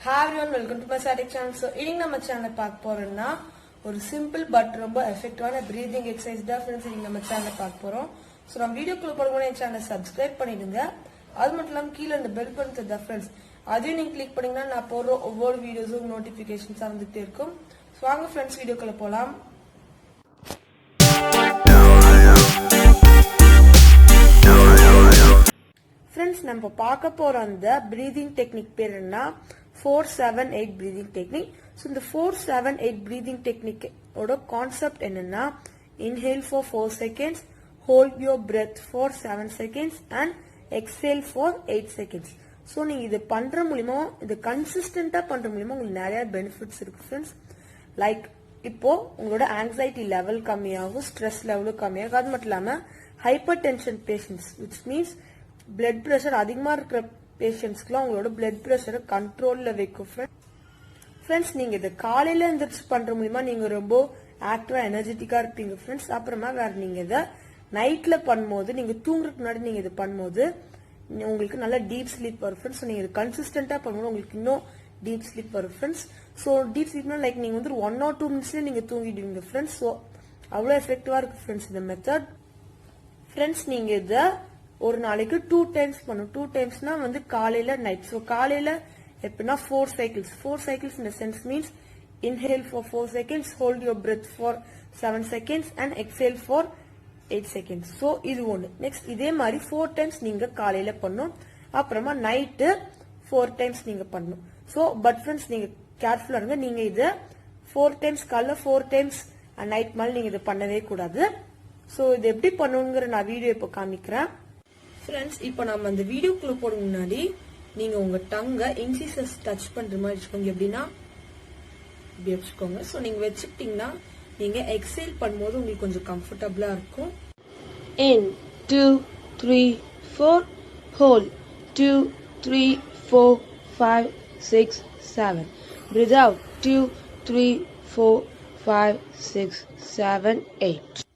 Hi everyone, welcome to my static channel. So, in our channel, a simple but effective breathing exercise. Friends, in our channel, so நம்ம வீடியோக்குள்ள போறதுக்கு முன்னாடி சேனலை subscribe பண்ணிடுங்க. அது மட்டும் இல்லாம கீழ அந்த பெல் பட்டன் தெரியுதா फ्रेंड्स, அதையும் நீங்க கிளிக் பண்ணீங்கன்னா நான் போடுற ஒவ்வொரு வீடியோஸும் நோட்டிபிகேஷன்ஸ் வந்துட்டே இருக்கும். சோ வாங்க फ्रेंड्स வீடியோக்குள்ள போலாம். फ्रेंड्स நம்ம பார்க்க போற அந்த பிரீதிங் டெக்னிக் பேர் என்ன? 4-7-8 breathing technique. So இந்த 4-7-8 breathing technique ஓட கான்செப்ட் என்னன்னா, inhale for 4 seconds, hold your breath for 7 seconds and exhale for 8 seconds. So நீங்க இது பண்ற மூலமா, இது கன்சிஸ்டன்ட்டா பண்ற மூலமா உங்களுக்கு நிறைய பெனிஃபிட்ஸ் இருக்கு फ्रेंड्स. லைக் இப்போ உங்களோட ஆங்ஸைட்டி லெவல் கம்மியாகும், ஸ்ட்ரெஸ் லெவலும் கம்மியாகும். அது மட்டும் இல்லாம hyper tension patients, which means blood pressure அதிகமா இருக்கிற பேஷண்ட்ஸ்க்குலாம் உங்களோட பிளட் பிரஷரை கண்ட்ரோல்ல வைக்கும் ஃப்ரெண்ட்ஸ். நீங்க இது காலையில எந்திரிச்சு பண்ற மூலமா நீங்க ரொம்ப ஆக்டிவா எனர்ஜெட்டிக்கா இருப்பீங்க ஃப்ரெண்ட்ஸ். அப்புறமா வேற நீங்க இதை நைட்ல பண்ணும்போது, நீங்க தூங்குறதுக்கு முன்னாடி நீங்க இது பண்ணும்போது உங்களுக்கு நல்ல டீப் ஸ்லீப் வரும் ஃப்ரெண்ட்ஸ். நீங்க இது கன்சிஸ்டன்டா பண்ணும்போது உங்களுக்கு இன்னும் டீப் ஸ்லீப் வரும் ஃப்ரெண்ட்ஸ். ஸோ டீப் ஸ்லீப்னா லைக் நீங்க வந்து 1 or 2 minutesல நீங்க தூங்கிடுவீங்க ஃப்ரெண்ட்ஸ். ஸோ அவ்வளவு எஃபெக்டிவா இருக்கு ஃப்ரெண்ட்ஸ் இந்த மெத்தட். ஃப்ரெண்ட்ஸ் நீங்க இதை ஒரு நாளைக்கு 2 times பண்ணும். 2 timesனா வந்து காலையில நைட். ஸோ காலையில எப்படின்னா 4 cycles. 4 cycles in the sense means inhale for 4 seconds, hold your breath for 7 seconds and exhale for 8 seconds. So இது ஒன்று. நெக்ஸ்ட் இதே மாதிரி 4 times நீங்க காலையில பண்ணும். அப்புறமா நைட்டு 4 times நீங்க பண்ணும். ஸோ பட் ஃப்ரெண்ட்ஸ் நீங்க கேர்ஃபுல்லா இருங்க. நீங்க இது 4 times காலைல 4 times நைட் மேல நீங்க இது பண்ணவே கூடாது. ஸோ இது எப்படி பண்ணுங்கிற நான் வீடியோ இப்போ காமிக்கிறேன் ஃப்ரெண்ட்ஸ். இப்போ நம்ம அந்த வீடியோக்குள்ள போட முன்னாடி நீங்க உங்க டங்கை இன்சிசஸ் டச் பண்ற மாதிரி வச்சுக்கோங்க. எப்படின்னா இப்படி வச்சுக்கோங்க. ஸோ நீங்க வச்சுக்கிட்டீங்கன்னா நீங்க எக்ஸேல் பண்ணும்போது உங்களுக்கு கொஞ்சம் கம்ஃபர்டபுளா இருக்கும். In 2 3 4 hold 2 3 4 5 6 7. Breathe out 2 3 4 5 6 7 8.